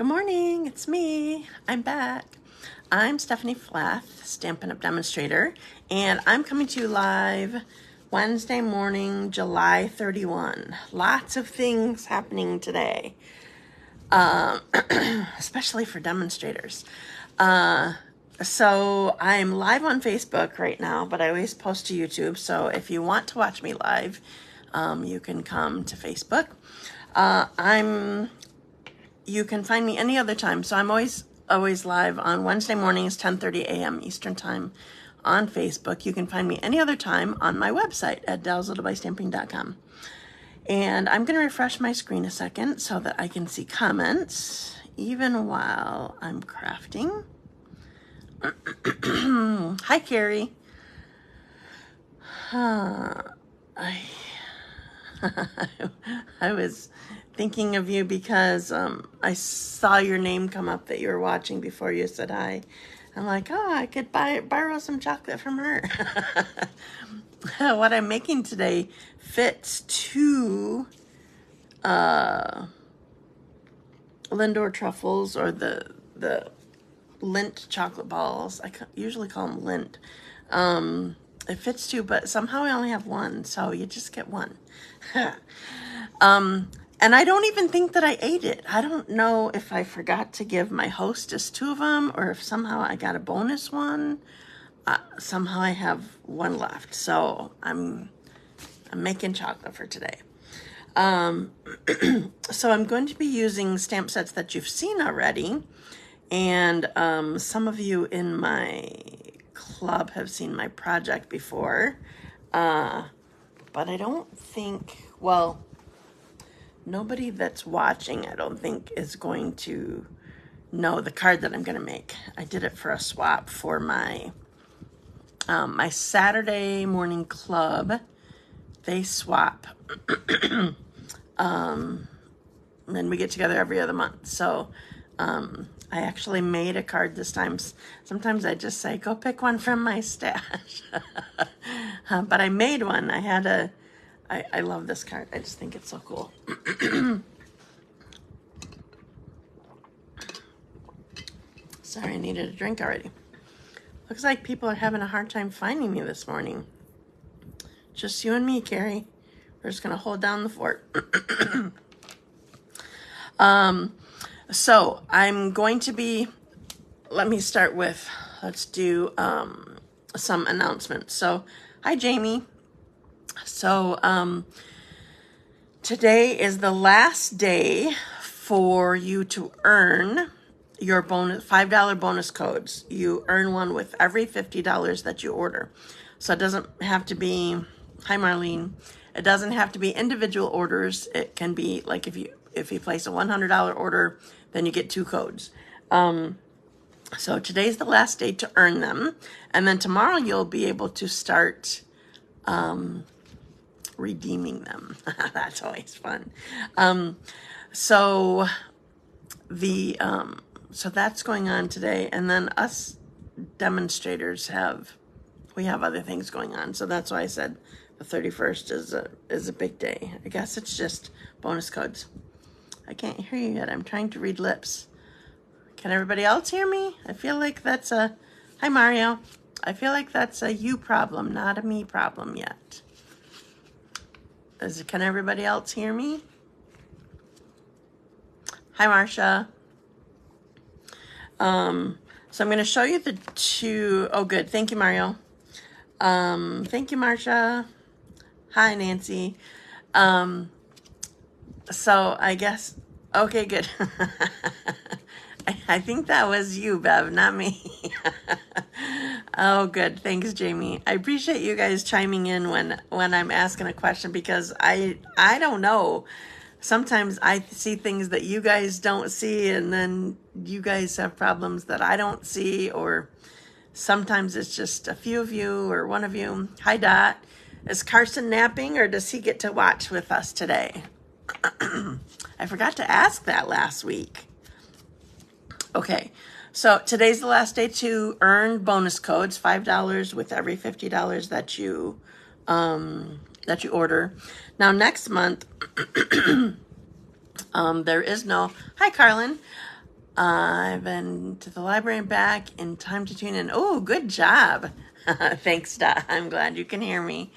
Good morning, it's me. I'm back. I'm Stephanie Flath, Stampin' Up! Demonstrator, and I'm coming to you live Wednesday morning, July 31. Lots of things happening today, especially for demonstrators. So I'm live on Facebook right now, but I always post to YouTube, so if you want to watch me live, you can come to Facebook. You can find me any other time. So I'm always live on Wednesday mornings, 10:30 a.m. Eastern Time on Facebook. You can find me any other time on my website at dazzledbystamping.com. And I'm going to refresh my screen a second so that I can see comments even while I'm crafting. Hi, Carrie. I was thinking of you because I saw your name come up that you were watching before you said hi. I'm like, oh, I could borrow some chocolate from her. What I'm making today fits two Lindor truffles, or the Lindt chocolate balls. I usually call them Lindt. It fits two, but somehow I only have one, so you just get one. And I don't even think that I ate it. I don't know if I forgot to give my hostess two of them, or if somehow I got a bonus one. Somehow I have one left, so I'm making chocolate for today. So I'm going to be using stamp sets that you've seen already, and some of you in my club have seen my project before, but I don't think, well, nobody that's watching, I don't think, is going to know the card that I'm going to make. I did it for a swap for my my Saturday morning club. They swap. And we get together every other month. So I actually made a card this time. Sometimes I just say, go pick one from my stash. But I made one. I love this card. I just think it's so cool. Sorry, I needed a drink already. Looks like people are having a hard time finding me this morning. Just you and me, Carrie. We're just going to hold down the fort. So I'm going to be, let's do some announcements. So, hi, Jamie. So, today is the last day for you to earn your $5 bonus codes. You earn one with every $50 that you order. So it doesn't have to be, hi, Marlene. It doesn't have to be individual orders. It can be like if you place a $100 order, then you get 2 codes. So today's the last day to earn them. And then tomorrow you'll be able to start redeeming them. That's always fun. So that's going on today. And then us demonstrators have other things going on. So that's why I said the 31st is a big day. I guess it's just bonus codes. I can't hear you yet. I'm trying to read lips. Can everybody else hear me? I feel like that's hi, Mario. I feel like that's a you problem, not a me problem yet. Can everybody else hear me? Hi, Marcia. So I'm going to show you the two. Oh, good. Thank you, Mario. Thank you, Marcia. Hi, Nancy. So I guess, okay, good. I think that was you, Bev, not me. Oh, good. Thanks, Jamie. I appreciate you guys chiming in when I'm asking a question, because I don't know. Sometimes I see things that you guys don't see, and then you guys have problems that I don't see, or sometimes it's just a few of you or one of you. Hi, Dot. Is Carson napping, or does he get to watch with us today? I forgot to ask that last week. Okay, so today's the last day to earn bonus codes, $5 with every $50 that you order. Now next month, there is no, hi, Carlin. I've been to the library and back in time to tune in. Oh, good job. Thanks, Dot. I'm glad you can hear me.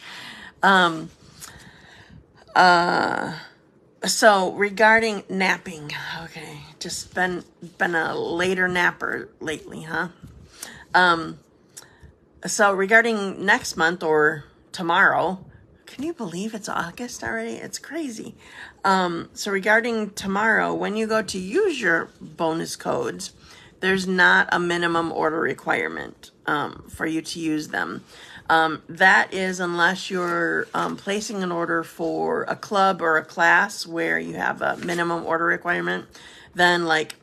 Um, so regarding napping, okay, just been a later napper lately, huh? So regarding next month or tomorrow, can you believe it's August already? It's crazy. So regarding tomorrow, when you go to use your bonus codes, there's not a minimum order requirement for you to use them. That is unless you're placing an order for a club or a class where you have a minimum order requirement. Then like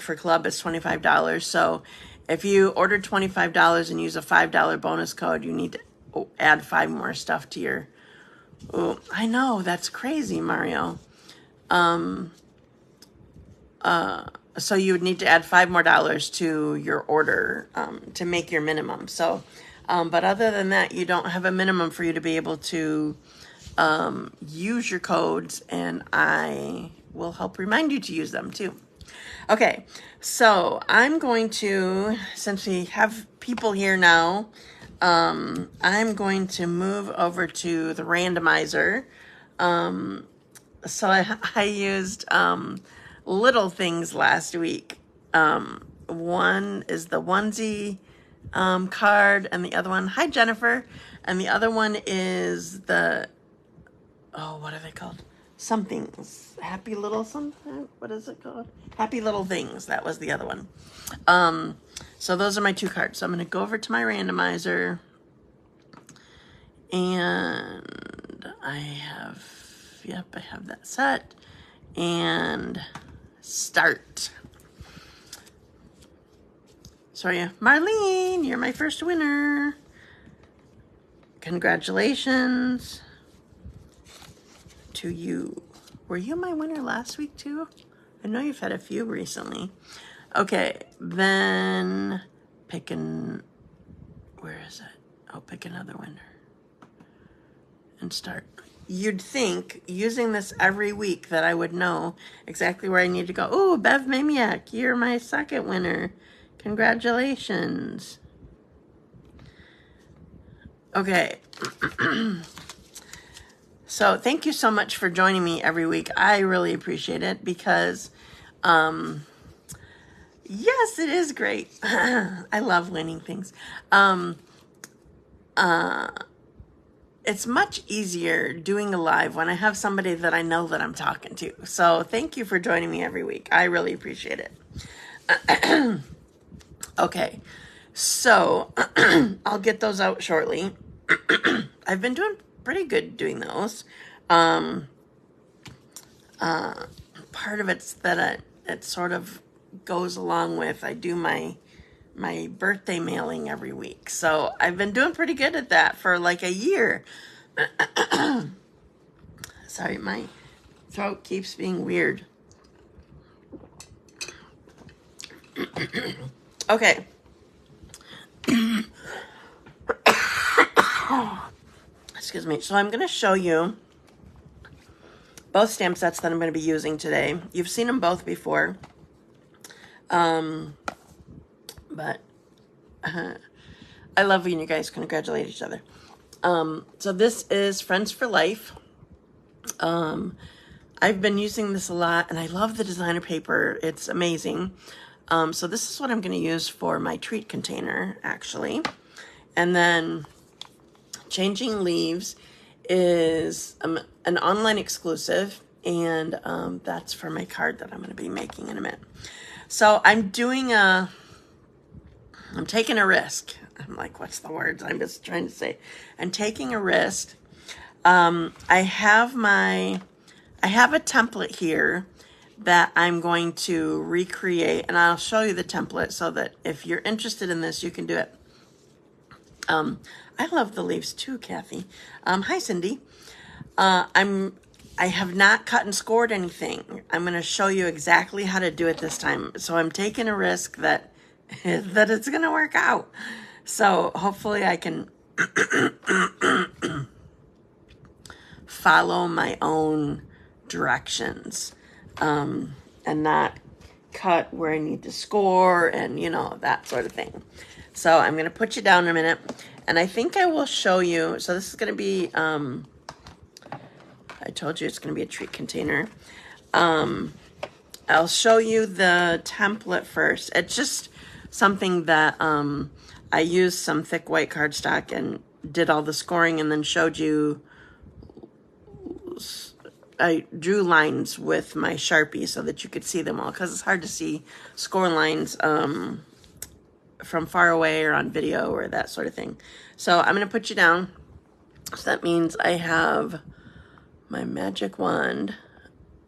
for club, it's $25. So if you ordered $25 and use a $5 bonus code, you need to add 5 more stuff to your. Oh, I know, that's crazy, Mario. So you would need to add $5 more to your order to make your minimum. So, but other than that, you don't have a minimum for you to be able to use your codes, and I will help remind you to use them too. Okay, so I'm going to, since we have people here now, I'm going to move over to the randomizer. So I used little things last week. One is the onesie card, and the other one, hi Jennifer, and the other one is the, oh, what are they called? Somethings. Happy Little something? What is it called? Happy Little Things. That was the other one. So those are my 2 cards. So I'm going to go over to my randomizer. And I have that set. And start. Sorry, Marlene, you're my first winner. Congratulations to you. Were you my winner last week too? I know you've had a few recently. Okay, then pick where is it? Oh, pick another winner and start. You'd think using this every week that I would know exactly where I need to go. Oh, Bev Mamayek, you're my second winner. Congratulations. Okay. So thank you so much for joining me every week. I really appreciate it because, yes, it is great. I love winning things. It's much easier doing a live when I have somebody that I know that I'm talking to. So thank you for joining me every week. I really appreciate it. Okay, so I'll get those out shortly. I've been doing pretty good doing those. Part of it's that it sort of goes along with, I do my birthday mailing every week. So I've been doing pretty good at that for like a year. Sorry, my throat keeps being weird. Okay. Excuse me. So I'm going to show you both stamp sets that I'm going to be using today. You've seen them both before. But I love when you guys congratulate each other. So this is Friends for Life. I've been using this a lot, and I love the designer paper. It's amazing. So this is what I'm going to use for my treat container, actually. And then Changing Leaves is an online exclusive, and that's for my card that I'm going to be making in a minute. So I'm taking a risk. I'm like, what's the words? I'm just trying to say. I'm taking a risk. I have a template here that I'm going to recreate, and I'll show you the template so that if you're interested in this, you can do it. I love the leaves too, Kathy. Hi, Cindy. I have not cut and scored anything. I'm going to show you exactly how to do it this time. So I'm taking a risk that it's going to work out. So hopefully I can follow my own directions and not cut where I need to score and, you know, that sort of thing. So I'm going to put you down in a minute. And I think I will show you. So this is going to be, I told you it's going to be a treat container. I'll show you the template first. It's just something that I used some thick white cardstock and did all the scoring and then showed you. I drew lines with my Sharpie so that you could see them all, because it's hard to see score lines from far away or on video or that sort of thing. So I'm going to put you down. So that means I have my magic wand.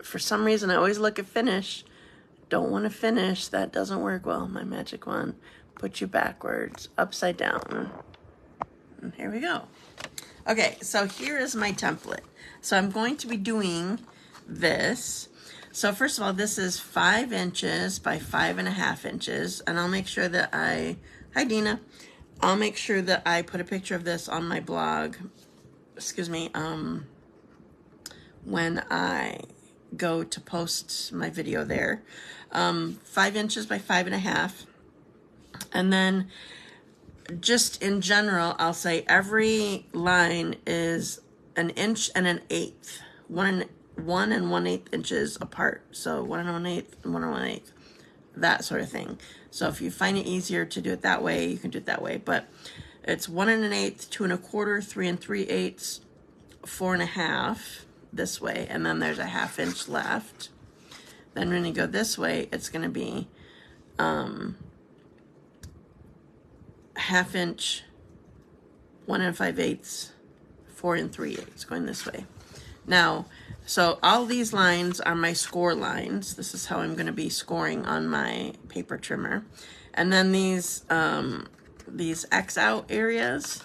For some reason, I always look at finish. Don't want to finish. That doesn't work well. My magic wand. Put you backwards, upside down. And here we go. Okay, so here is my template. So I'm going to be doing this. So first of all, this is 5 inches by 5.5 inches. And I'll make sure that hi Dina. I'll make sure that I put a picture of this on my blog. Excuse me, when I go to post my video there. 5 inches by 5.5. And then just in general, I'll say every line is 1 inch and 1/8. 1 1/8 inches apart. So 1 1/8 and 1 1/8. That sort of thing. So if you find it easier to do it that way, you can do it that way. But it's 1 1/8, 2 1/4, 3 3/8, 4.5 this way. And then there's a 1/2 inch left. Then when you go this way, it's going to be 1/2 inch, 1 5/8, 4 3/8, going this way. Now, so all these lines are my score lines. This is how I'm going to be scoring on my paper trimmer. And then these X out areas,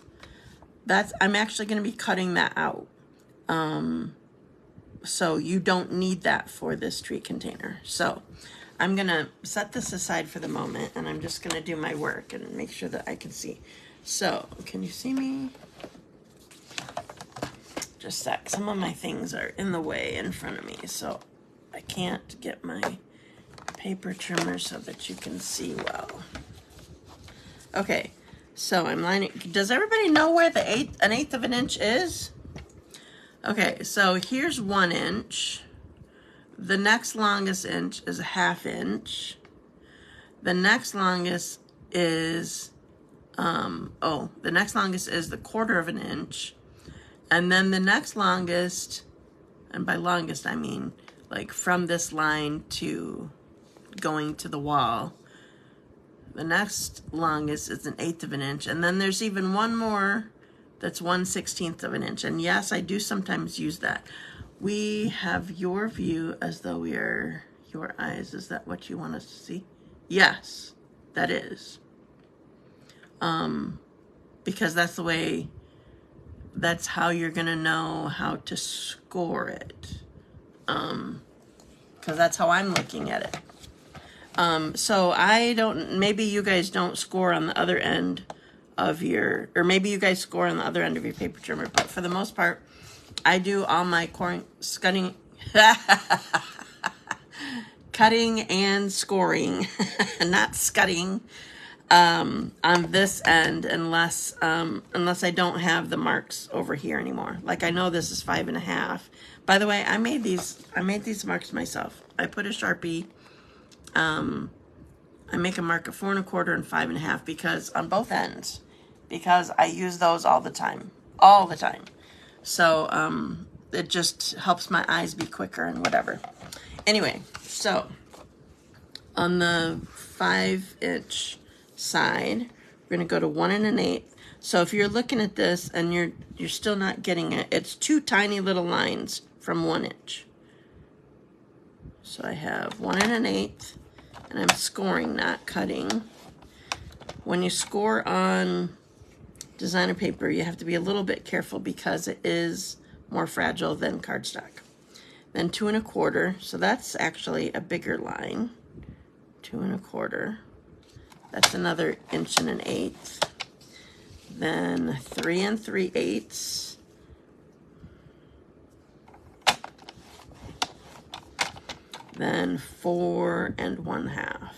I'm actually going to be cutting that out. So you don't need that for this treat container. So I'm going to set this aside for the moment, and I'm just going to do my work and make sure that I can see. So, can you see me? Just a sec. Some of my things are in the way in front of me, so I can't get my paper trimmer so that you can see well. Okay, so I'm lining. Does everybody know where the 1/8 of an inch is? Okay, so here's 1 inch. The next longest inch is a 1/2 inch. The next longest is, the next longest is the 1/4 of an inch. And then the next longest, and by longest I mean like from this line to going to the wall, the next longest is 1/8 of an inch. And then there's even one more that's 1/16 of an inch. And yes, I do sometimes use that. We have your view as though we are your eyes. Is that what you want us to see? Yes, that is. Because that's the way, that's how you're going to know how to score it. Because that's how I'm looking at it. So I don't, maybe you guys don't score on the other end of your, or maybe you guys score on the other end of your paper trimmer, but for the most part, I do all my cutting and scoring, not scudding, on this end, unless I don't have the marks over here anymore. Like I know this is 5.5. By the way, I made these marks myself. I put a Sharpie. I make a mark of 4 1/4 and 5.5 because on both ends, because I use those all the time. So it just helps my eyes be quicker and whatever. Anyway, so on the 5 inch side, we're going to go to 1 1/8. So if you're looking at this and you're still not getting it, it's 2 tiny little lines from 1 inch. So I have 1 1/8, and I'm scoring, not cutting. When you score on designer paper, you have to be a little bit careful because it is more fragile than cardstock. Then 2 1/4, so that's actually a bigger line. 2 1/4. That's another 1 1/8. Then 3 3/8. then 4 1/2,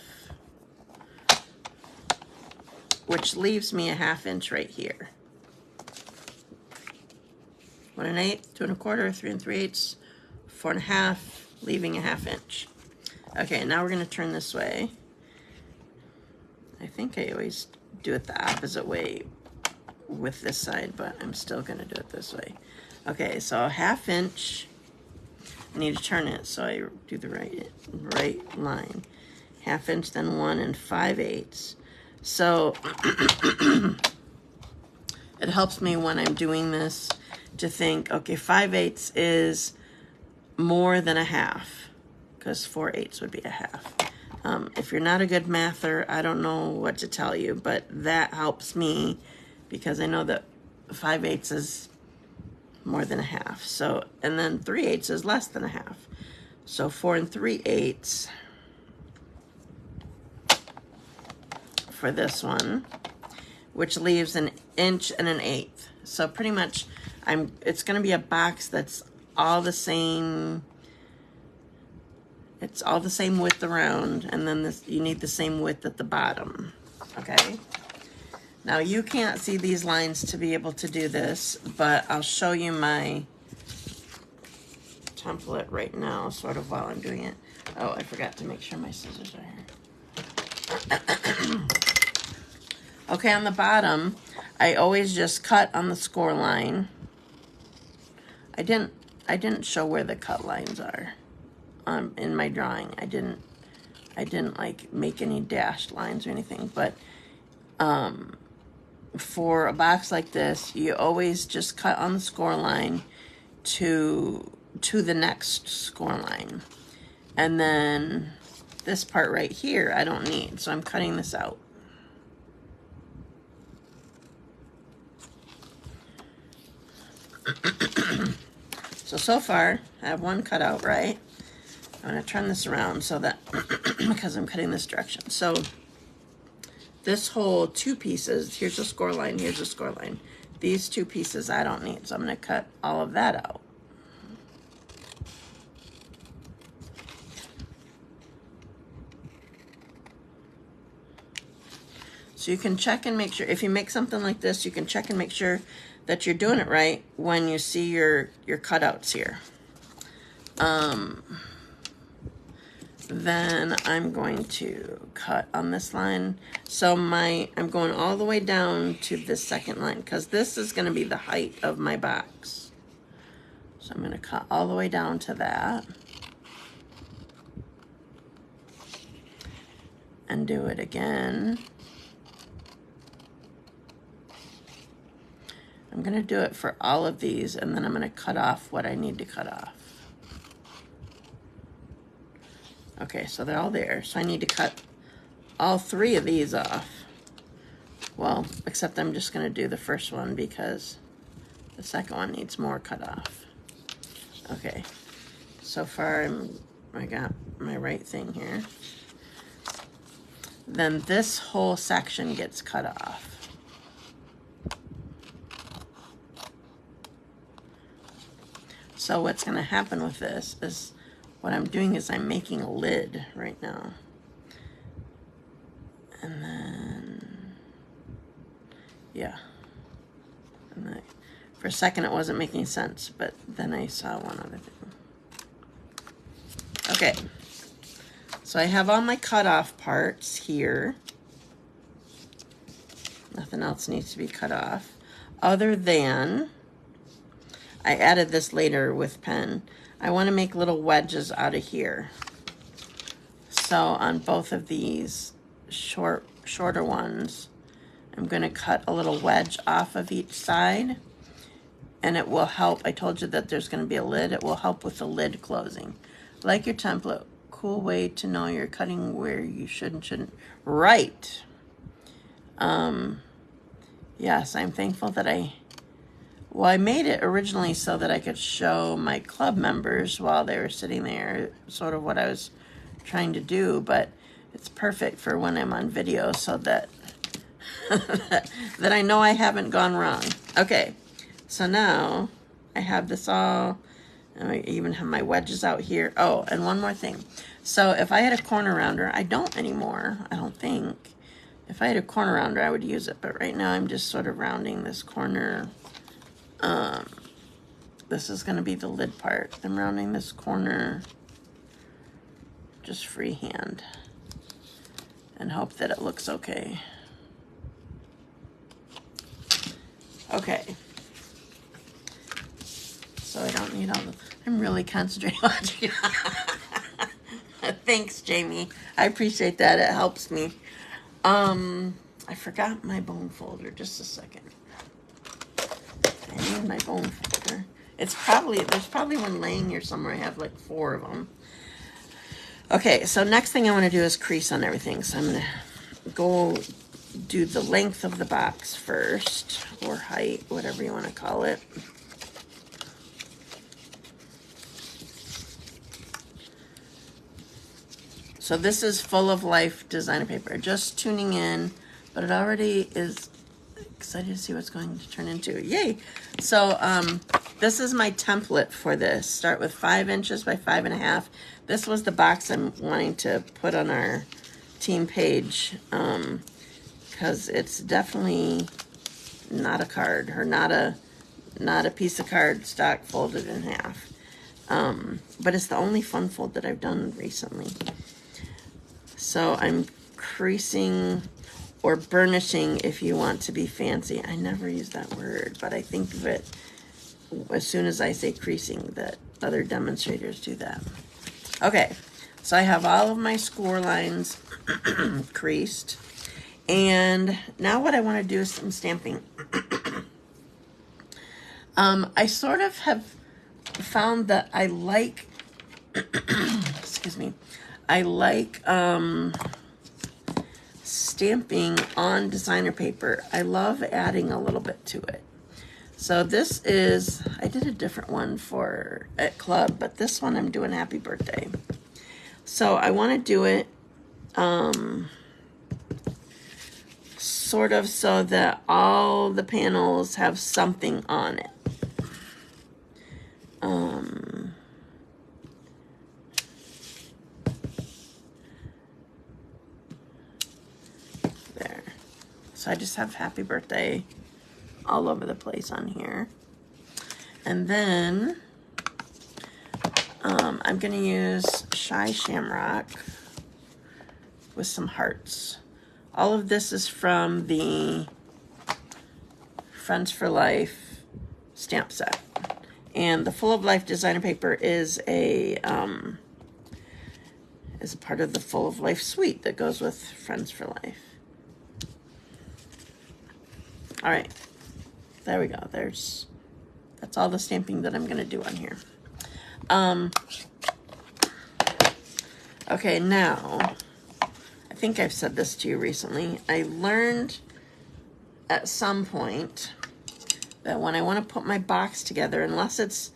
which leaves me a 1/2 inch right here. 1 1/8, 2 1/4, 3 3/8, 4 1/2, leaving a 1/2 inch. Okay, now we're going to turn this way. I think I always do it the opposite way with this side, but I'm still going to do it this way. Okay, so 1/2 inch. I need to turn it so I do the right line. 1/2 inch, then 1 5/8. So it helps me when I'm doing this to think, okay, 5/8 is more than a 1/2, because 4/8 would be a 1/2. If you're not a good mather, I don't know what to tell you, but that helps me because I know that 5/8 is more than a 1/2. So, and then 3/8 is less than a 1/2. So 4 3/8 for this one, which leaves 1 1/8 inches. So pretty much it's going to be a box that's all the same. It's all the same width around, and then you need the same width at the bottom. Okay. Now you can't see these lines to be able to do this, but I'll show you my template right now, sort of while I'm doing it. Oh, I forgot to make sure my scissors are here. Okay, on the bottom, I always just cut on the score line. I didn't show where the cut lines are in my drawing. I didn't like make any dashed lines or anything, but for a box like this, you always just cut on the score line to the next score line. And then this part right here, I don't need, so I'm cutting this out. So far, I have one cut out, right? I'm going to turn this around so that, because I'm cutting this direction. So this whole 2 pieces, here's the score line, here's the score line. These 2 pieces I don't need, so I'm going to cut all of that out. So you can check and make sure, if you make something like this, you can check and make sure that you're doing it right when you see your cutouts here. Then I'm going to cut on this line. So I'm going all the way down to this second line, because this is going to be the height of my box. So I'm going to cut all the way down to that. And do it again. I'm going to do it for all of these, and then I'm going to cut off what I need to cut off. Okay, so they're all there. So I need to cut all 3 of these off. Well, except I'm just going to do the first one because the second one needs more cut off. Okay, so far I got my right thing here. Then this whole section gets cut off. So what's going to happen with this is, what I'm doing is I'm making a lid right now. And then, yeah. And then, for a second it wasn't making sense, but then I saw one other thing. Okay. So I have all my cutoff parts here. Nothing else needs to be cut off, other than, I added this later with pen, I want to make little wedges out of here. So on both of these shorter ones, I'm going to cut a little wedge off of each side, and it will help. I told you that there's going to be a lid. It will help with the lid closing. Like your template, cool way to know you're cutting where you should and shouldn't. Right. Yes, I'm thankful that I made it originally so that I could show my club members while they were sitting there, sort of what I was trying to do, but it's perfect for when I'm on video so that that I know I haven't gone wrong. Okay, so now I have this all And I even have my wedges out here. Oh, and one more thing. So if I had a corner rounder, I don't anymore, I don't think. If I had a corner rounder, I would use it. But right now I'm just sort of rounding this corner. This is going to be the lid part. I'm rounding this corner just freehand and hope that it looks okay. Okay. So I don't need all the... I'm really concentrating on you. Thanks, Jamie. I appreciate that. It helps me. I forgot my bone folder. Just a second. I need my bone folder. There's probably one laying here somewhere. I have like 4 of them. Okay, so next thing I want to do is crease on everything. So I'm going to go do the length of the box first, or height, whatever you want to call it. So this is Full of Life designer paper. Just tuning in, but it already is excited to see what's going to turn into. Yay! So this is my template for this. Start with 5 inches by 5.5. This was the box I'm wanting to put on our team page, because it's definitely not a card, or not a piece of card stock folded in half. But it's the only fun fold that I've done recently. So I'm creasing, or burnishing if you want to be fancy. I never use that word, but I think of it as soon as I say creasing, that other demonstrators do that. Okay, so I have all of my score lines creased. And now what I want to do is some stamping. I sort of have found that I like, excuse me, I like stamping on designer paper. I love adding a little bit to it. So this is, I did a different one at club, but this one I'm doing happy birthday. So I want to do it sort of so that all the panels have something on it. There. So I just have happy birthday all over the place on here. And then I'm going to use Shy Shamrock with some hearts. All of this is from the Friends for Life stamp set. And the Full of Life designer paper is a part of the Full of Life suite that goes with Friends for Life. All right, there we go. That's all the stamping that I'm gonna do on here. Okay, now, I think I've said this to you recently. I learned at some point that when I want to put my box together, unless it's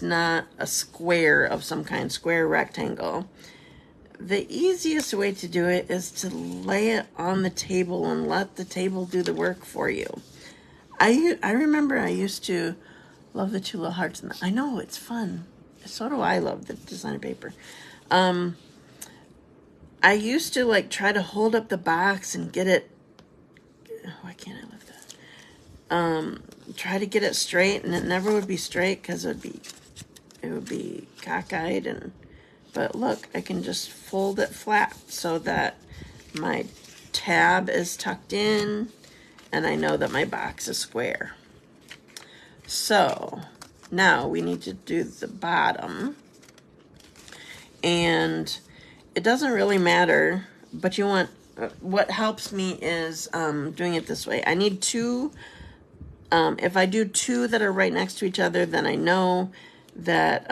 not a square of some kind, square, rectangle, the easiest way to do it is to lay it on the table and let the table do the work for you. I remember I used to love the 2 little hearts. I know, it's fun. So do I love the designer paper. I used to like try to hold up the box and get it. Why can't I lift that? Try to get it straight, and it never would be straight because it would be cockeyed. But look, I can just fold it flat so that my tab is tucked in, and I know that my box is square. So now we need to do the bottom, and it doesn't really matter, but you want, what helps me is doing it this way. I need 2, if I do 2 that are right next to each other, then I know that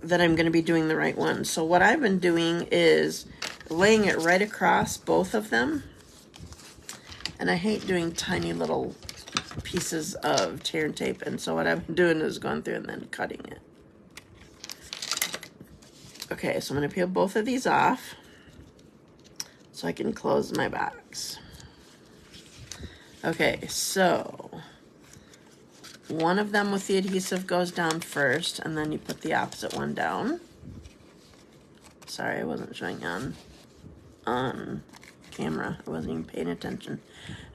that I'm going to be doing the right one. So what I've been doing is laying it right across both of them. And I hate doing tiny little pieces of tear and tape, and so what I've been doing is going through and then cutting it. Okay, so I'm going to peel both of these off so I can close my box. Okay, so one of them with the adhesive goes down first, and then you put the opposite one down. Sorry, I wasn't showing on camera. I wasn't even paying attention.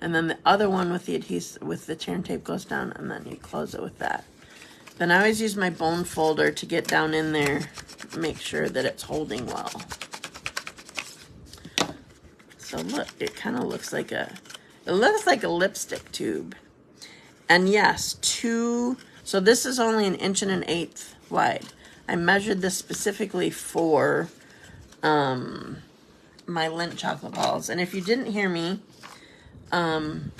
And then the other one with the adhesive, with the tear and tape goes down, and then you close it with that. Then I always use my bone folder to get down in there, make sure that it's holding well. So look, it kind of looks like it looks like a lipstick tube. And yes, so this is only 1 1/8 inches wide. I measured this specifically for my Lindt chocolate balls. And if you didn't hear me, 2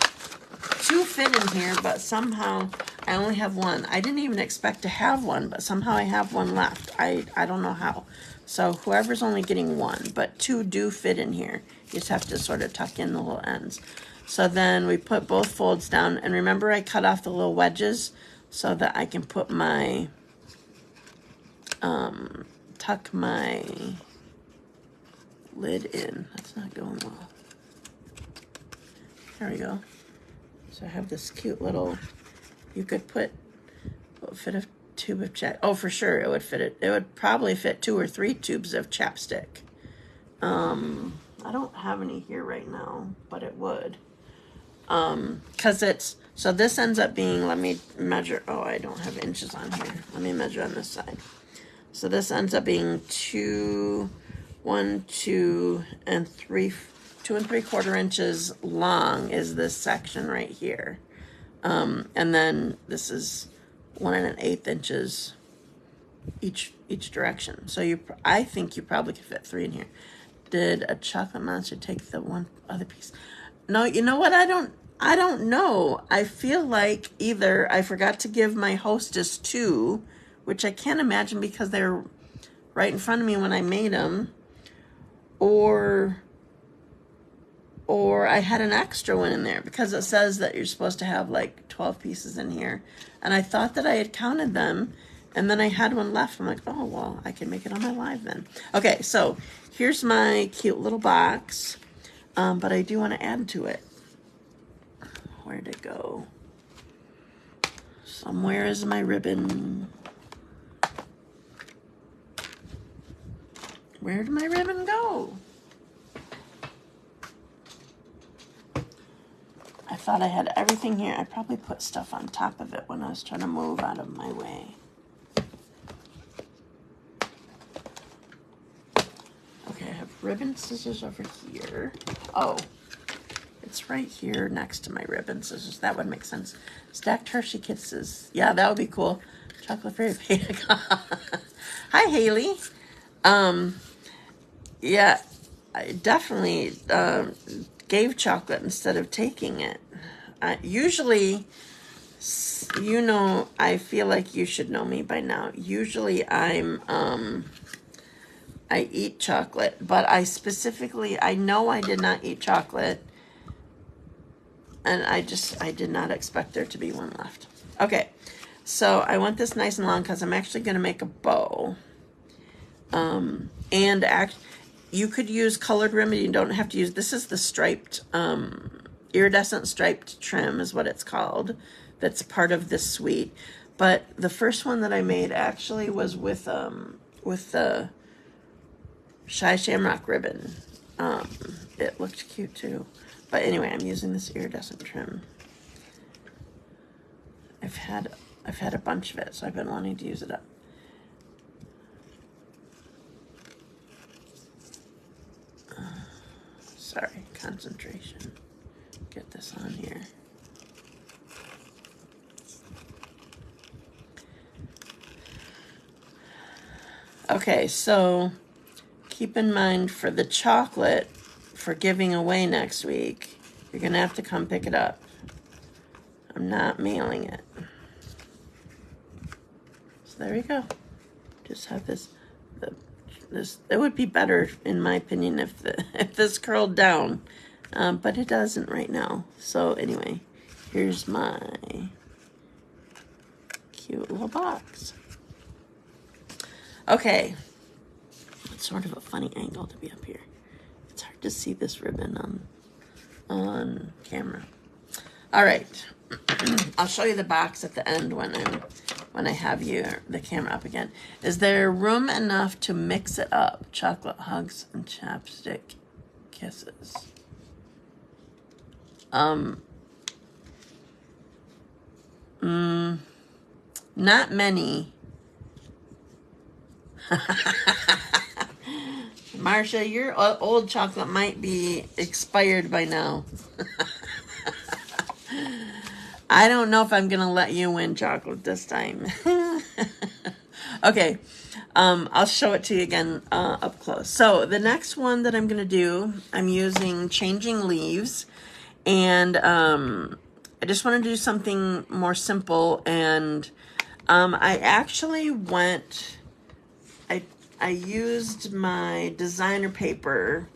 fit in here, but somehow I only have 1. I didn't even expect to have 1, but somehow I have 1 left. I don't know how. So whoever's only getting 1, but 2 do fit in here. You just have to sort of tuck in the little ends. So then we put both folds down, and remember I cut off the little wedges so that I can put my, tuck my lid in. That's not going well. There we go. So I have this cute little, you could put, will fit a tube of chapstick. Oh, for sure it would fit it. It would probably fit 2 or 3 tubes of chapstick. I don't have any here right now, but it would. Cause it's, so this ends up being, let me measure. Oh, I don't have inches on here. Let me measure on this side. So this ends up being 2, 1, 2, and 3, 2 3/4 inches long is this section right here. And then this is 1 1/8 inches each direction. So I think you probably could fit 3 in here. Did a chocolate monster take the one other piece? No, you know what? I don't know. I feel like either I forgot to give my hostess 2, which I can't imagine because they're right in front of me when I made them, or I had an extra one in there because it says that you're supposed to have like 12 pieces in here. And I thought that I had counted them, and then I had one left. I'm like, oh, well, I can make it on my live then. Okay, so here's my cute little box, but I do want to add to it. Where'd it go? Somewhere is my ribbon. Where did my ribbon go? I thought I had everything here. I probably put stuff on top of it when I was trying to move out of my way. Okay, I have ribbon scissors over here. Oh, it's right here next to my ribbon scissors. That would make sense. Stacked Hershey Kisses. Yeah, that would be cool. Chocolate Fairy Paint. Hi, Haley. Yeah, I definitely gave chocolate instead of taking it. Usually, you know, I feel like you should know me by now. Usually I eat chocolate, but I know I did not eat chocolate, and I did not expect there to be one left. Okay, so I want this nice and long because I'm actually going to make a bow. You could use colored ribbon. You don't have to use, this is the striped, iridescent striped trim is what it's called. That's part of this suite. But the first one that I made actually was with the Shy Shamrock ribbon. It looked cute too. But anyway, I'm using this iridescent trim. I've had a bunch of it, so I've been wanting to use it up. Sorry, concentration. Get this on here. Okay, so keep in mind for the chocolate for giving away next week, you're gonna have to come pick it up. I'm not mailing it. So there we go. Just have this. It would be better, in my opinion, if this curled down, but it doesn't right now. So anyway, here's my cute little box. Okay, it's sort of a funny angle to be up here. It's hard to see this ribbon on camera. All right. I'll show you the box at the end when I have the camera up again. Is there room enough to mix it up? Chocolate hugs and chapstick kisses. Not many. Marcia, your old chocolate might be expired by now. I don't know if I'm going to let you win chocolate this time. Okay, I'll show it to you again up close. So the next one that I'm going to do, I'm using Changing Leaves. And I just want to do something more simple. And I actually went... I used my designer paper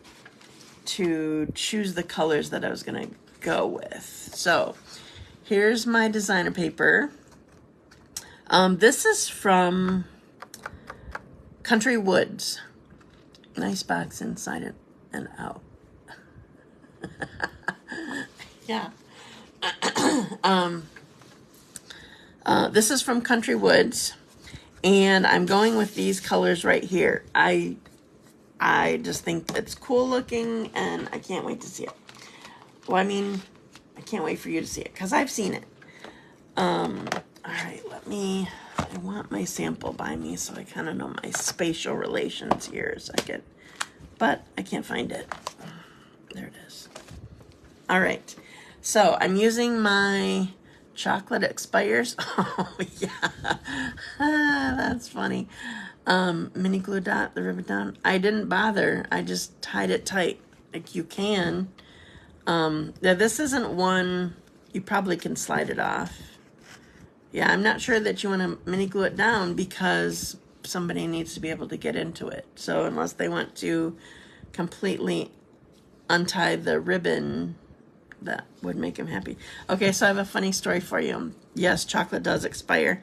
to choose the colors that I was going to go with. So here's my designer paper. This is from Country Woods. Nice box inside it and out. Yeah. This is from Country Woods. And I'm going with these colors right here. I just think it's cool looking, and I can't wait to see it. Well, I mean, I can't wait for you to see it, because I've seen it. All right, I want my sample by me, so I kind of know my spatial relations here a second. But I can't find it. There it is. All right, so I'm using my... Chocolate expires. Oh, yeah. That's funny. Mini glue dot, the ribbon down. I didn't bother. I just tied it tight. Like you can. Yeah, this isn't one, you probably can slide it off. Yeah, I'm not sure that you want to mini glue it down because somebody needs to be able to get into it. So unless they want to completely untie the ribbon, that would make him happy. Okay, so I have a funny story for you. Yes, chocolate does expire.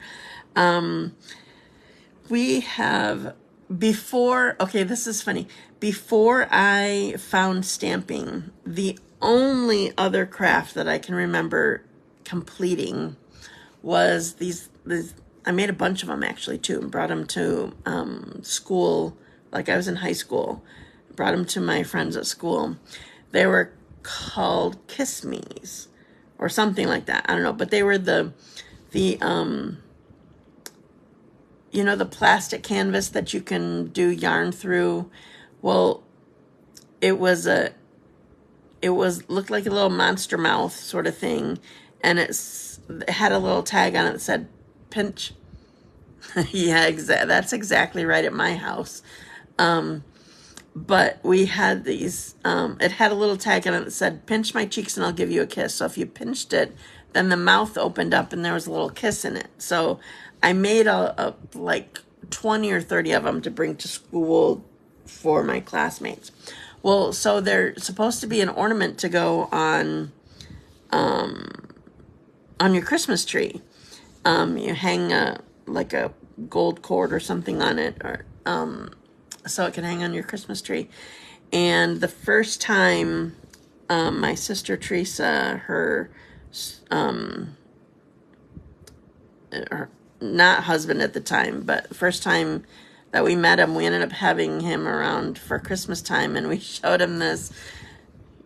We have, okay, this is funny. Before I found stamping, the only other craft that I can remember completing was these I made a bunch of them actually too, and brought them to school, like I was in high school. Brought them to my friends at school. They were called Kiss Me's or something like that. I don't know, but they were the you know, the plastic canvas that you can do yarn through. Well, it looked like a little monster mouth sort of thing, and it had a little tag on it that said pinch. Yeah, that's exactly right at my house. But we had these, it had a little tag on it that said, pinch my cheeks and I'll give you a kiss. So if you pinched it, then the mouth opened up and there was a little kiss in it. So I made like 20 or 30 of them to bring to school for my classmates. Well, so they're supposed to be an ornament to go on your Christmas tree. You hang like a gold cord or something on it, or so it can hang on your Christmas tree. And the first time my sister Teresa, her not husband at the time, but the first time that we met him, we ended up having him around for Christmas time, and we showed him this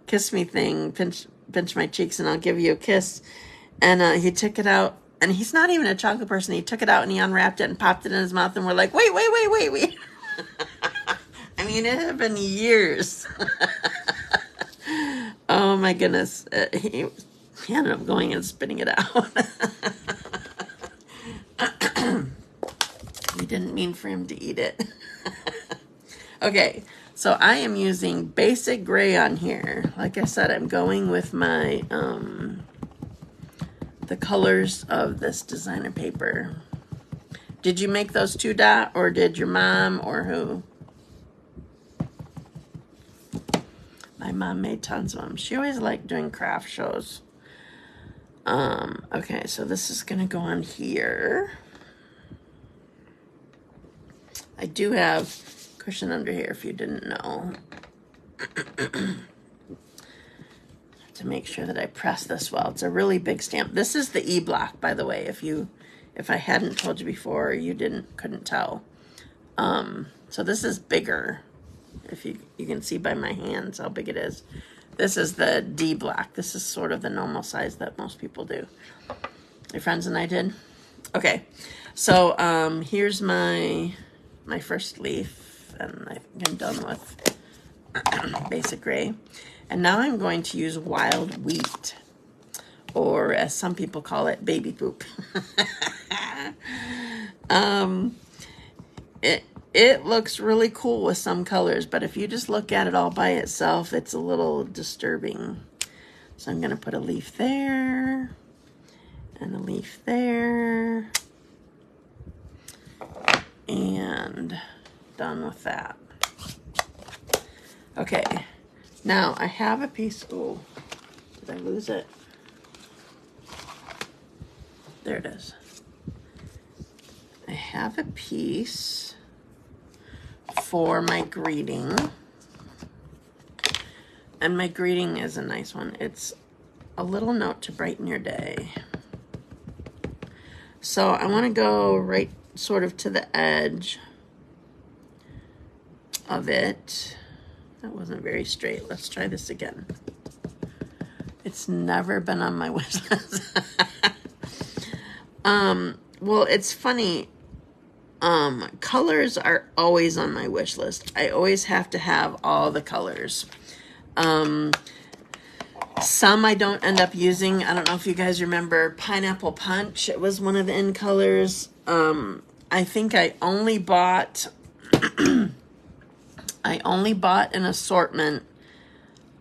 kiss me thing, pinch my cheeks and I'll give you a kiss. And he took it out, and he's not even a chocolate person. He took it out and he unwrapped it and popped it in his mouth, and we're like, wait. I mean, it had been years. Oh my goodness. He ended up going and spitting it out. We didn't mean for him to eat it. Okay, so I am using basic gray on here. Like I said, I'm going with my the colors of this designer paper. Did you make those 2-dot, or did your mom, or who? My mom made tons of them. She always liked doing craft shows. Okay, so this is gonna go on here. I do have cushion under here if you didn't know. to make sure that I press this well. It's a really big stamp. This is the E block, by the way, if I hadn't told you before, you couldn't tell. So this is bigger. If you can see by my hands how big it is. This is the D block. This is sort of the normal size that most people do. My friends and I did. Okay, so here's my first leaf, and I think I'm done with basic gray. And now I'm going to use wild wheat, or as some people call it, baby poop. It looks really cool with some colors, but if you just look at it all by itself, it's a little disturbing. So I'm going to put a leaf there, and a leaf there, and done with that. Okay, now I have a piece. Oh, did I lose it? There it is. I have a piece for my greeting, and my greeting is a nice one. It's a little note to brighten your day. So I want to go right sort of to the edge of it. That wasn't very straight. Let's try this again. It's never been on my wish list. Well, it's funny. Colors are always on my wish list. I always have to have all the colors. Some I don't end up using. I don't know if you guys remember Pineapple Punch. It was one of the in colors. I think I only bought an assortment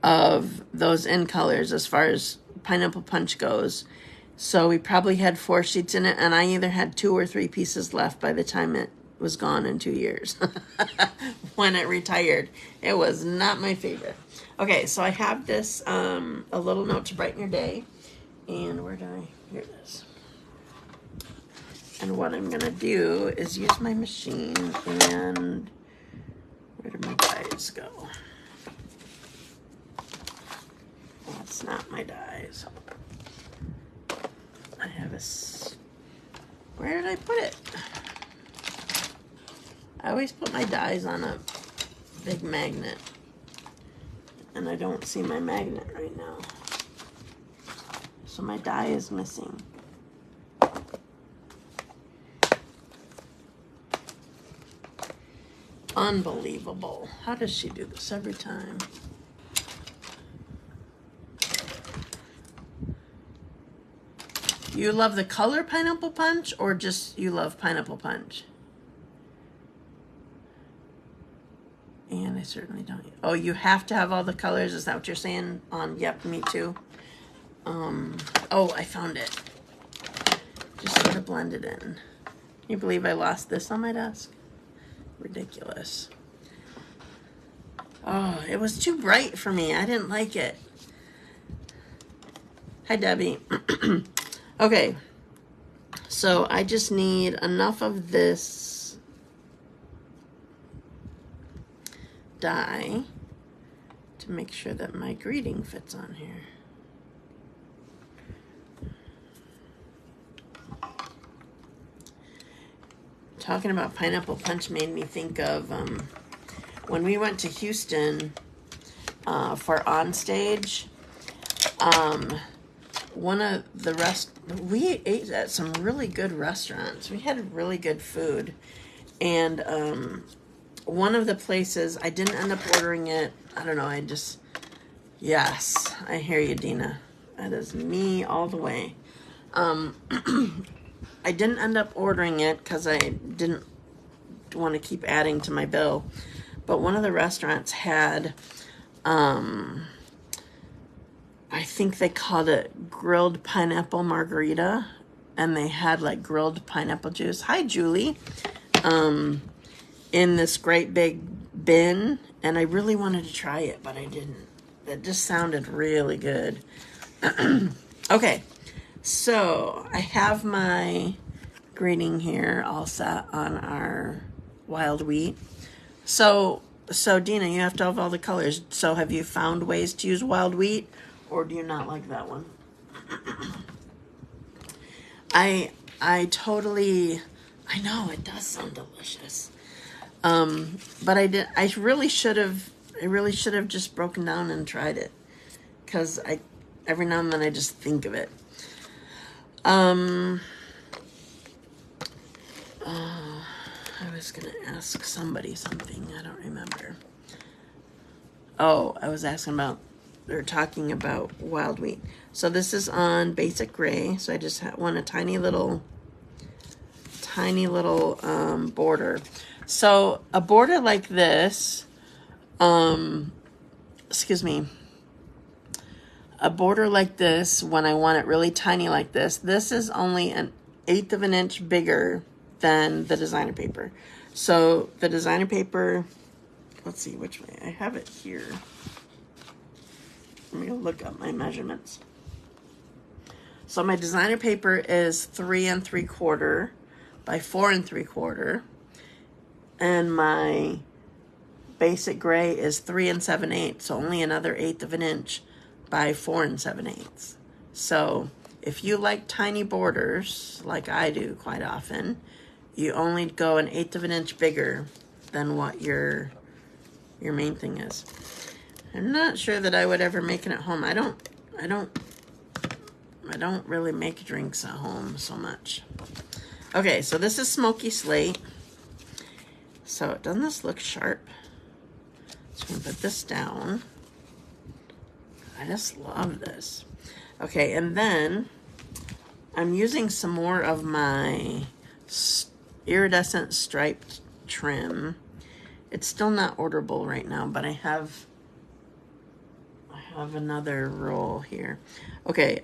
of those in colors as far as Pineapple Punch goes. So we probably had 4 sheets in it, and I either had 2 or 3 pieces left by the time it was gone in 2 years. When it retired. It was not my favorite. Okay, so I have this, a little note to brighten your day. And here it is. And what I'm gonna do is use my machine, and where did my dies go? That's not my dies. I have where did I put it? I always put my dies on a big magnet, and I don't see my magnet right now. So my die is missing. Unbelievable. How does she do this every time? You love the color Pineapple Punch, or just you love Pineapple Punch? And I certainly don't. Oh, you have to have all the colors? Is that what you're saying? Yep, me too. Oh, I found it. Just sort of blend it in. Can you believe I lost this on my desk? Ridiculous. Oh, it was too bright for me. I didn't like it. Hi, Debbie. Okay, so I just need enough of this die to make sure that my greeting fits on here. Talking about Pineapple Punch made me think of when we went to Houston for Onstage. One of the we ate at some really good restaurants. We had really good food, and one of the places, I didn't end up ordering it. I don't know. Yes, I hear you, Dina. That is me all the way. I didn't end up ordering it because I didn't want to keep adding to my bill. But one of the restaurants had, I think they called it grilled pineapple margarita, and they had like grilled pineapple juice. Hi, Julie. In this great big bin, and I really wanted to try it, but I didn't. That just sounded really good. Okay, so I have my greeting here all set on our wild wheat. So Dina, you have to have all the colors. So have you found ways to use wild wheat, Or do you not like that one? I totally, I know it does sound delicious. But I really should have just broken down and tried it. Cause every now and then I just think of it. I was gonna ask somebody something, I don't remember. Oh, I was asking about, or talking about wild wheat. So this is on basic gray. So I just want a tiny little border. So a border like this, excuse me, a border like this, when I want it really tiny like this is only 1/8 of an inch bigger than the designer paper. So the designer paper, let's see which way, I have it here. Let me look up my measurements. So my designer paper is 3 3/4 by 4 3/4. And my basic gray is 3 7/8. So only another 1/8 of an inch by 4 7/8. So if you like tiny borders, like I do quite often, you only go 1/8 of an inch bigger than what your main thing is. I'm not sure that I would ever make it at home. I don't really make drinks at home so much. Okay, so this is Smoky Slate. So doesn't this look sharp? So I'm gonna put this down. I just love this. Okay, and then I'm using some more of my iridescent striped trim. It's still not orderable right now, but I have another roll here. Okay,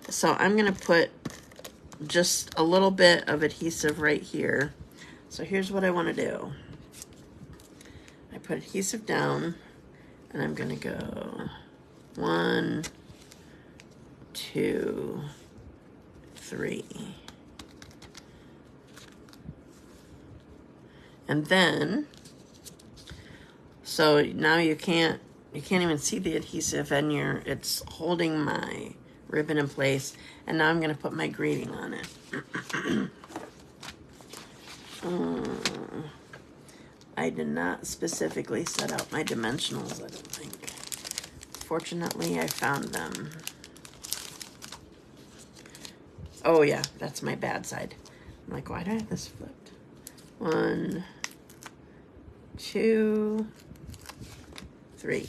so I'm gonna put just a little bit of adhesive right here. So here's what I want to do. I put adhesive down, and I'm gonna go 1, 2, 3. And then, so now you can't even see the adhesive, and it's holding my ribbon in place. And now I'm going to put my greeting on it. I did not specifically set out my dimensionals, I don't think. Fortunately, I found them. Oh yeah, that's my bad side. I'm like, why do I have this flipped? 1, 2, 3.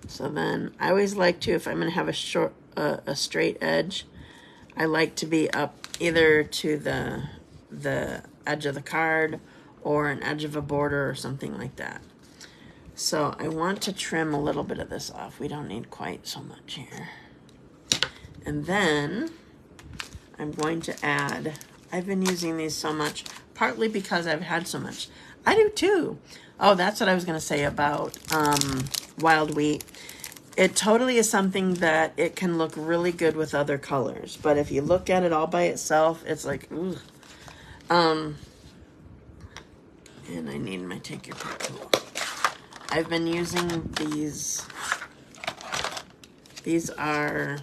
So then I always like to, if I'm going to have a straight edge, I like to be up either to the edge of the card or an edge of a border or something like that. So I want to trim a little bit of this off. We don't need quite so much here. And then I'm going to add, I've been using these so much, partly because I've had so much. I do too. Oh, that's what I was going to say about wild wheat. It totally is something that it can look really good with other colors. But if you look at it all by itself, it's like, ooh. And I need my take your pick tool. I've been using these. These are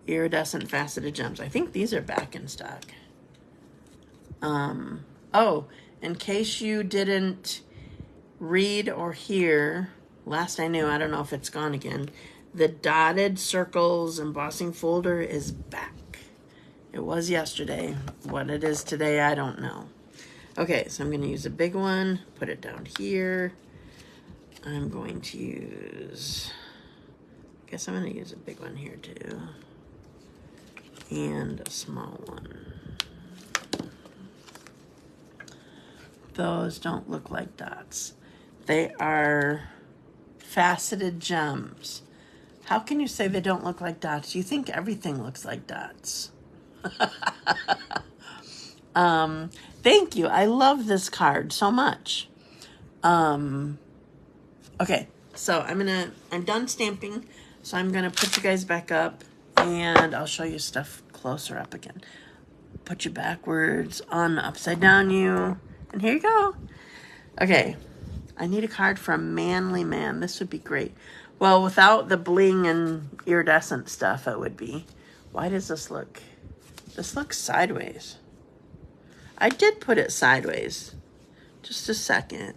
iridescent faceted gems. I think these are back in stock. Oh, in case you didn't read or hear, last I knew, I don't know if it's gone again, the dotted circles embossing folder is back. It was yesterday. What it is today, I don't know. Okay, so I'm going to use a big one, put it down here. I'm going to use, I guess I'm going to use a big one here too. And a small one. Those don't look like dots. They are faceted gems. How can you say they don't look like dots? You think everything looks like dots. Thank you. I love this card so much. Okay, so I'm done stamping, so I'm gonna put you guys back up and I'll show you stuff closer up again. Put you backwards on the upside down U, And here you go. Okay. I need a card for a manly man. This would be great. Well, without the bling and iridescent stuff, it would be. Why does this look? This looks sideways. I did put it sideways. Just a second.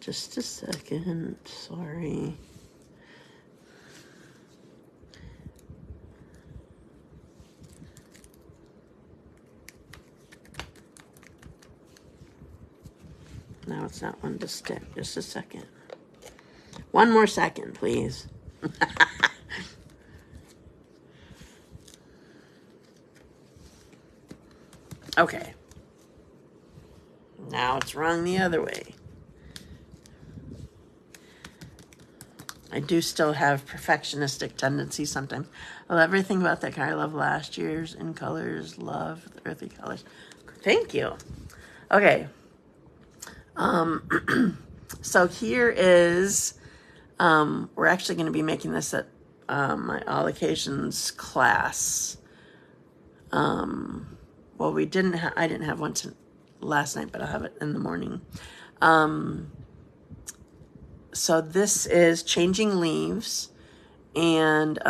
Just a second. Sorry. Now it's not one to stick. Just a second. One more second, please. Okay. Now it's wrong the other way. I do still have perfectionistic tendencies sometimes. I love everything about that card. I love last year's in colors. Love the earthy colors. Thank you. Okay. So here is, we're actually going to be making this at my All Occasions class. Well, I didn't have one last night, but I'll have it in the morning. So this is Changing Leaves, and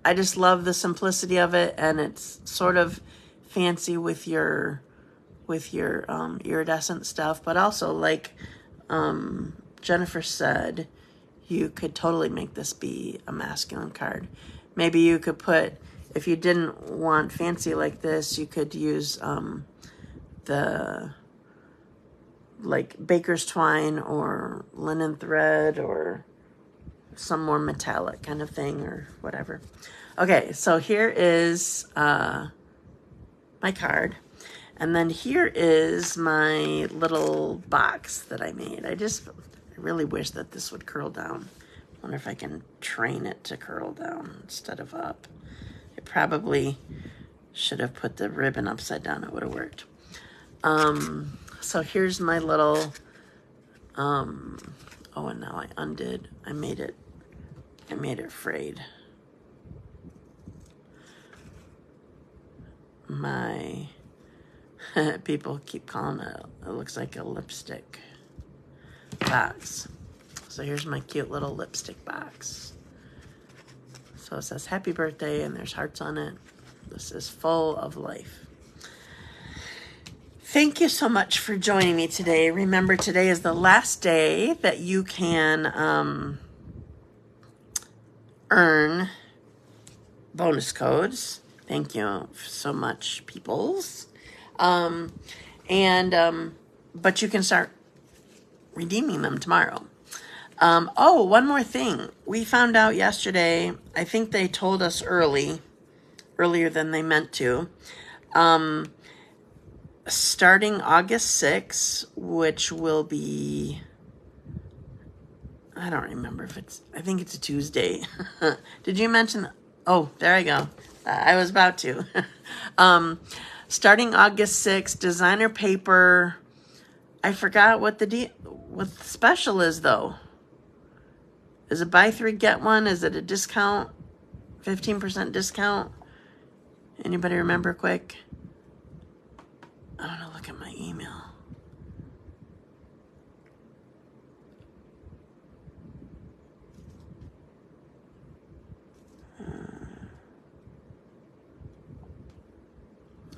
I just love the simplicity of it, and it's sort of fancy with your iridescent stuff, but also like Jennifer said, you could totally make this be a masculine card. Maybe you could put, if you didn't want fancy like this, you could use the like baker's twine or linen thread or some more metallic kind of thing or whatever. Okay, so here is my card. And then here is my little box that I made. I really wish that this would curl down. I wonder if I can train it to curl down instead of up. I probably should have put the ribbon upside down. It would have worked. So here's my little, oh, and now I undid. I made it frayed. My people keep calling it looks like a lipstick box. So here's my cute little lipstick box. So it says happy birthday and there's hearts on it. This is full of life. Thank you so much for joining me today. Remember, today is the last day that you can earn bonus codes. Thank you so much, peoples. But you can start redeeming them tomorrow. Oh, one more thing. We found out yesterday, I think they told us earlier than they meant to. Starting August 6th, which will be, I don't remember if I think it's a Tuesday. Did you mention? Oh, there I go. I was about to. Starting August 6th, designer paper. I forgot what the special is, though. Is it buy three, get one? Is it a discount? 15% discount? Anybody remember quick? I want to look at my email.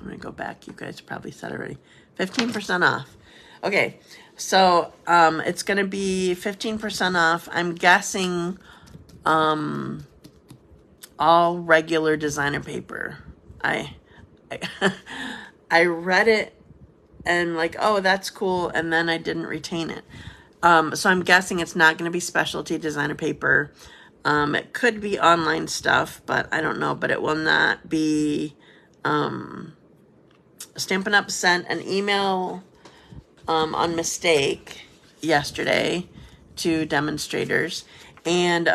I'm going to go back. You guys probably said it already. 15% off. Okay, so it's going to be 15% off. I'm guessing all regular designer paper. I read it and like, oh, that's cool, and then I didn't retain it. So I'm guessing it's not going to be specialty designer paper. It could be online stuff, but I don't know. But it will not be Stampin' Up! Sent an email on mistake yesterday to demonstrators, and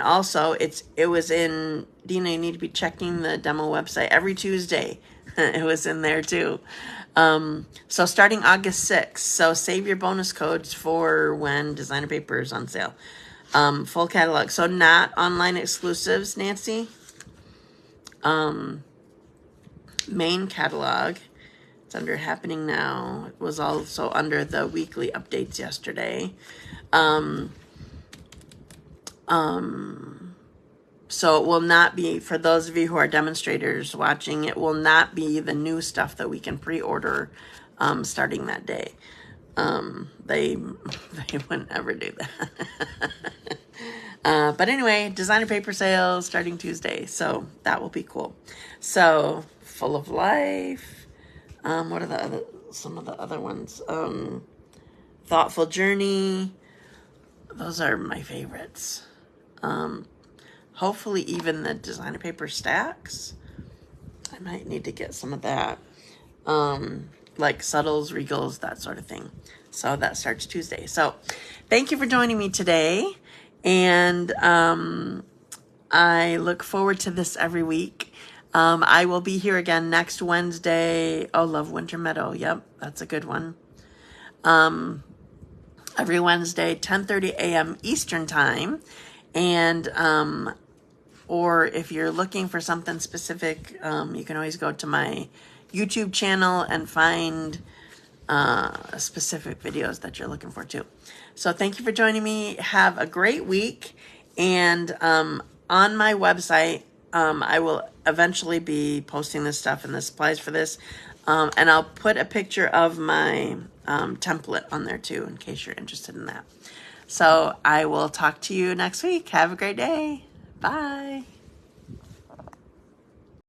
also it was in, Dina, you need to be checking the demo website every Tuesday. It was in there too. So starting August 6th, so save your bonus codes for when designer paper is on sale. Full catalog, so not online exclusives, Nancy. main catalog. It's under happening now. It was also under the weekly updates yesterday. So it will not be, for those of you who are demonstrators watching, it will not be the new stuff that we can pre-order starting that day. They wouldn't ever do that. But anyway, designer paper sales starting Tuesday, so that will be cool. So, Full of Life. What are some of the other ones? Thoughtful Journey. Those are my favorites. Hopefully even the designer paper stacks. I might need to get some of that. Like Subtles, Regals, that sort of thing. So that starts Tuesday. So thank you for joining me today. And I look forward to this every week. I will be here again next Wednesday. Oh, Love Winter Meadow. Yep, that's a good one. Every Wednesday, 10:30 a.m. Eastern Time. And or if you're looking for something specific, you can always go to my YouTube channel and find specific videos that you're looking for too. So thank you for joining me. Have a great week. And on my website, I will eventually be posting this stuff and the supplies for this. And I'll put a picture of my template on there too, in case you're interested in that. So I will talk to you next week. Have a great day. Bye.